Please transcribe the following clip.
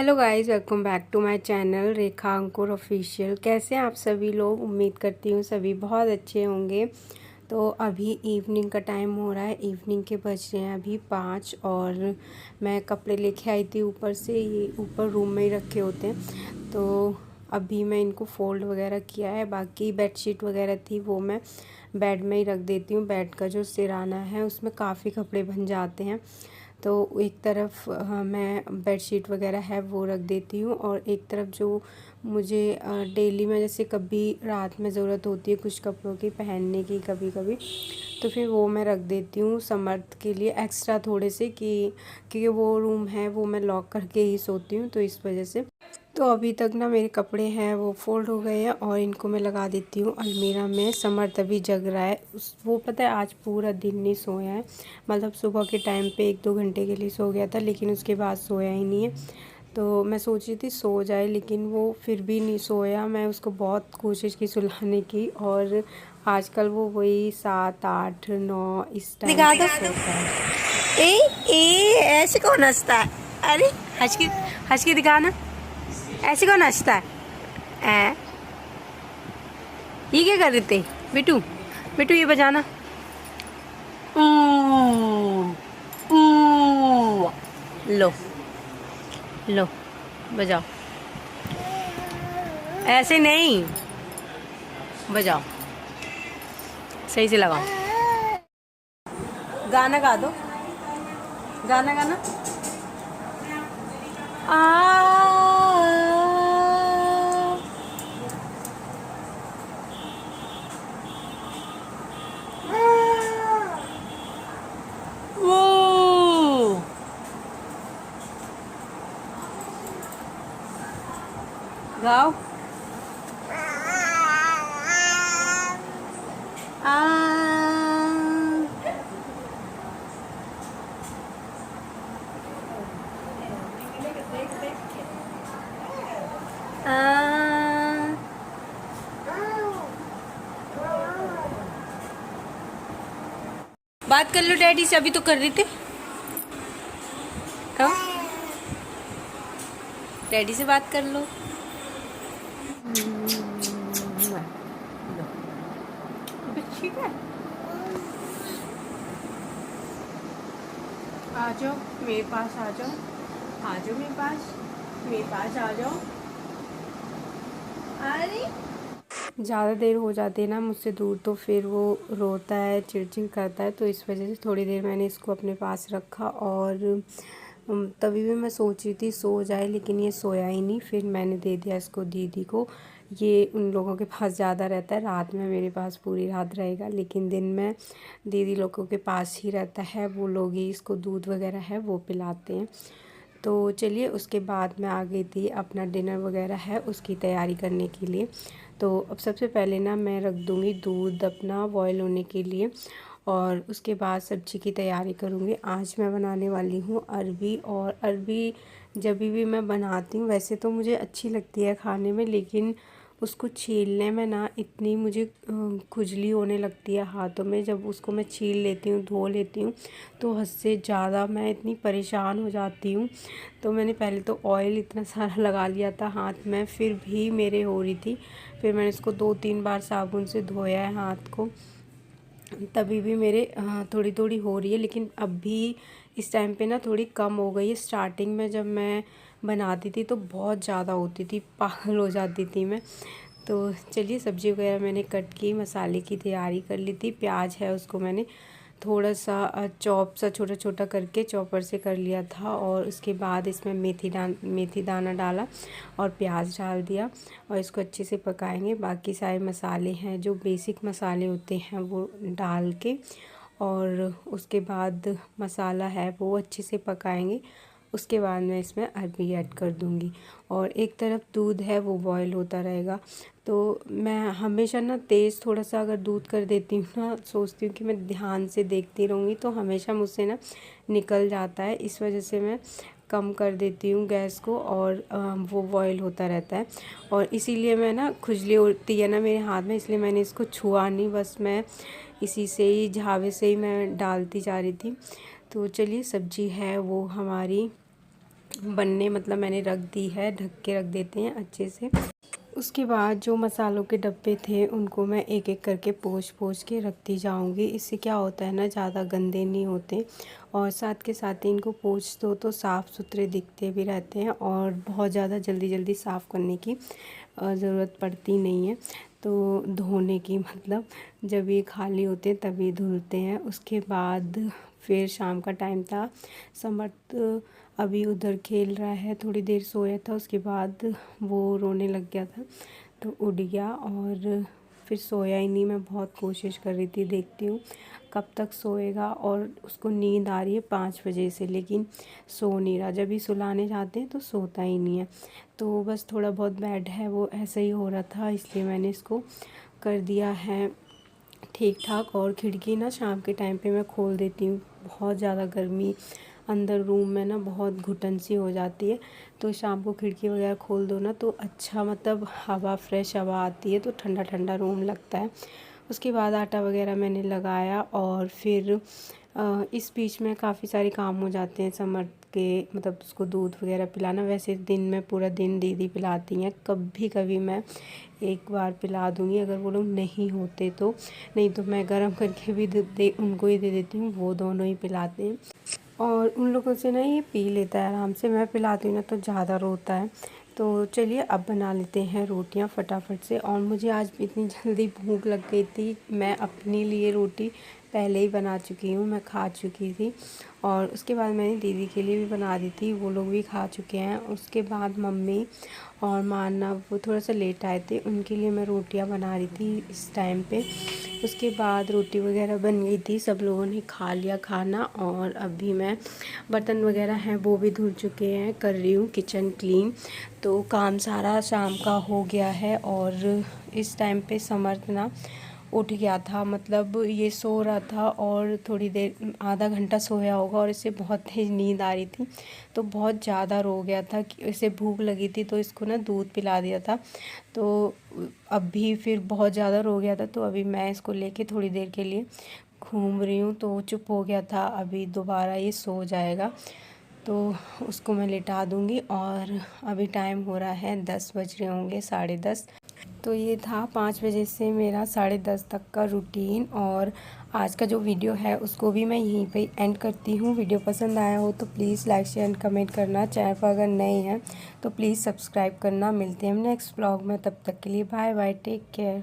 Hello guys, welcome back to my channel Rekha Ankur official. कैसे हैं आप सभी लोग? उम्मीद करती हूँ सभी बहुत अच्छे होंगे। तो अभी इवनिंग का टाइम हो रहा है, इवनिंग के बज रहे हैं अभी 5 और मैं कपड़े लेके आई थी ऊपर से। ये ऊपर रूम में ही रखे होते हैं, तो अभी मैं इनको फ़ोल्ड वगैरह किया है। बाकी बेडशीट वगैरह थी वो मैं बेड में ही रख देती हूँ। बेड का जो सिराना है उसमें काफ़ी कपड़े बन जाते हैं, तो एक तरफ मैं बेडशीट वगैरह है वो रख देती हूँ और एक तरफ जो मुझे डेली में जैसे कभी रात में ज़रूरत होती है कुछ कपड़ों की पहनने की कभी कभी, तो फिर वो मैं रख देती हूँ समर्थ के लिए एक्स्ट्रा थोड़े से, कि क्योंकि वो रूम है वो मैं लॉक करके ही सोती हूँ, तो इस वजह से। तो अभी तक ना मेरे कपड़े हैं वो फ़ोल्ड हो गए हैं और इनको मैं लगा देती हूँ अलमीरा में। समर्थ अभी जग रहा है, वो पता है आज पूरा दिन नहीं सोया है। मतलब सुबह के टाइम पे 1-2 घंटे के लिए सो गया था, लेकिन उसके बाद सोया ही नहीं है। तो मैं सोच रही थी सो जाए, लेकिन वो फिर भी नहीं सोया। मैं उसको बहुत कोशिश की सुलाने की, और आजकल वो वही 7-8-9 इस टाइम दिखा पे दो। सोता है। ए ए ऐसे कौन हंसता है? अरे हंस के दिखा ना। ऐसे कौन हंसता है? ये क्या कर रहे थे? बिट्टू बिट्टू ये बजाना। ऊ, ऊ। लो लो बजाओ। ऐसे नहीं, बजाओ सही से लगाओ। गाना गा दो, गाना गाना। वो गाओ। बात कर लो डैडी से, अभी तो कर रही थे। डैडी से बात कर लो। ठीक है, आ जाओ मेरे पास, आ जाओ, आ जाओ मेरे पास, मेरे पास आ जाओ। अरे ज़्यादा देर हो जाती है ना मुझसे दूर, तो फिर वो रोता है, चिड़चिड़ करता है, तो इस वजह से थोड़ी देर मैंने इसको अपने पास रखा। और तभी भी मैं सोच रही थी सो जाए, लेकिन ये सोया ही नहीं। फिर मैंने दे दिया इसको दीदी को। ये उन लोगों के पास ज़्यादा रहता है, रात में मेरे पास पूरी रात रहेगा, लेकिन दिन में दीदी लोगों के पास ही रहता है। वो लोग ही इसको दूध वगैरह है वो पिलाते हैं। तो चलिए, उसके बाद मैं आ गई थी अपना डिनर वगैरह है उसकी तैयारी करने के लिए। तो अब सबसे पहले ना मैं रख दूँगी दूध अपना बॉयल होने के लिए, और उसके बाद सब्ज़ी की तैयारी करूँगी। आज मैं बनाने वाली हूँ अरबी, और अरबी जब भी मैं बनाती हूँ वैसे तो मुझे अच्छी लगती है खाने में, लेकिन उसको छीलने में ना इतनी मुझे खुजली होने लगती है हाथों में। जब उसको मैं छील लेती हूँ, धो लेती हूँ, तो हद से ज़्यादा मैं इतनी परेशान हो जाती हूँ। तो मैंने पहले तो ऑयल इतना सारा लगा लिया था हाथ में, फिर भी मेरे हो रही थी। फिर मैंने इसको 2-3 बार साबुन से धोया है हाथ को, तभी भी मेरे थोड़ी थोड़ी हो रही है। लेकिन अभी इस टाइम पे ना थोड़ी कम हो गई है। स्टार्टिंग में जब मैं बनाती थी तो बहुत ज़्यादा होती थी, पागल हो जाती थी मैं। तो चलिए, सब्ज़ी वगैरह मैंने कट की, मसाले की तैयारी कर ली थी। प्याज है उसको मैंने थोड़ा सा चॉप सा छोटा छोटा करके चॉपर से कर लिया था, और उसके बाद इसमें मेथी दाना डाला और प्याज डाल दिया, और इसको अच्छे से पकाएंगे। बाकी सारे मसाले हैं जो बेसिक मसाले होते हैं वो डाल के, और उसके बाद मसाला है वो अच्छे से पकाएंगे। उसके बाद मैं इसमें अरबी ऐड कर दूंगी, और एक तरफ दूध है वो बॉईल होता रहेगा। तो मैं हमेशा ना तेज़ थोड़ा सा अगर दूध कर देती हूँ ना, सोचती हूँ कि मैं ध्यान से देखती रहूँगी तो हमेशा मुझसे ना निकल जाता है। इस वजह से मैं कम कर देती हूँ गैस को, और वो बॉईल होता रहता है। और इसीलिए मैं ना, खुजली होती है ना मेरे हाथ में, इसलिए मैंने इसको छुआ नहीं, बस मैं इसी से ही झावे से ही मैं डालती जा रही थी। तो चलिए, सब्ज़ी है वो हमारी बनने मतलब मैंने रख दी है, ढक के रख देते हैं अच्छे से। उसके बाद जो मसालों के डब्बे थे उनको मैं एक एक करके पोंछ के रखती जाऊंगी। इससे क्या होता है ना, ज़्यादा गंदे नहीं होते और साथ के साथ ही इनको पोंछ दो तो साफ़ सुथरे दिखते भी रहते हैं और बहुत ज़्यादा जल्दी जल्दी साफ़ करने की ज़रूरत पड़ती नहीं है। तो धोने की मतलब जब ये खाली होते हैं तभी धुलते हैं। उसके बाद फिर शाम का टाइम था, समर्थ अभी उधर खेल रहा है, थोड़ी देर सोया था, उसके बाद वो रोने लग गया था तो उठ गया और फिर सोया ही नहीं। मैं बहुत कोशिश कर रही थी, देखती हूँ कब तक सोएगा, और उसको नींद आ रही है 5 बजे से, लेकिन सो नहीं रहा। जब भी सुलाने जाते हैं तो सोता ही नहीं है। तो बस थोड़ा बहुत बैड है वो ऐसा ही हो रहा था, इसलिए मैंने इसको कर दिया है ठीक ठाक। और खिड़की ना शाम के टाइम पे मैं खोल देती हूँ, बहुत ज़्यादा गर्मी अंदर रूम में ना बहुत घुटन सी हो जाती है, तो शाम को खिड़की वगैरह खोल दो ना तो अच्छा मतलब हवा, फ्रेश हवा आती है, तो ठंडा ठंडा रूम लगता है। उसके बाद आटा वगैरह मैंने लगाया और फिर इस बीच में काफ़ी सारे काम हो जाते हैं समर्थ के, मतलब उसको दूध वगैरह पिलाना। वैसे दिन में पूरा दिन दीदी पिलाती हैं, कभी कभी मैं एक बार पिला दूँगी अगर वो लोग नहीं होते तो, नहीं तो मैं गर्म करके भी उनको ही दे देती हूँ, वो दोनों ही पिलाते हैं। और उन लोगों से ना ये पी लेता है आराम से, मैं पिलाती हूँ ना तो ज़्यादा रोता है। तो चलिए अब बना लेते हैं रोटियां फटाफट से। और मुझे आज इतनी जल्दी भूख लग गई थी, मैं अपने लिए रोटी पहले ही बना चुकी हूँ, मैं खा चुकी थी। और उसके बाद मैंने दीदी के लिए भी बना दी थी, वो लोग भी खा चुके हैं। उसके बाद मम्मी और माना वो थोड़ा सा लेट आए थे, उनके लिए मैं रोटियां बना रही थी इस टाइम पे। उसके बाद रोटी वगैरह बन गई थी, सब लोगों ने खा लिया खाना। और अभी मैं बर्तन वगैरह हैं वो भी धुल चुके हैं, कर रही हूँ किचन क्लीन। तो काम सारा शाम का हो गया है। और इस टाइम पे समर्थ ना उठ गया था, मतलब ये सो रहा था और थोड़ी देर आधा घंटा सोया होगा और इसे बहुत तेज़ नींद आ रही थी, तो बहुत ज़्यादा रो गया था कि इसे भूख लगी थी, तो इसको ना दूध पिला दिया था। तो अभी फिर बहुत ज़्यादा रो गया था, तो अभी मैं इसको लेके थोड़ी देर के लिए घूम रही हूँ, तो चुप हो गया था। अभी दोबारा ये सो जाएगा तो उसको मैं लिटा दूँगी। और अभी टाइम हो रहा है 10 बज रहे होंगे, 10:30। तो ये था 5 बजे से मेरा 10:30 तक का रूटीन। और आज का जो वीडियो है उसको भी मैं यहीं पे एंड करती हूँ। वीडियो पसंद आया हो तो please like share and comment करना। चैनल पर अगर नए हैं तो प्लीज़ सब्सक्राइब करना। मिलते हैं हम नेक्स्ट व्लॉग में, तब तक के लिए बाय बाय, टेक केयर।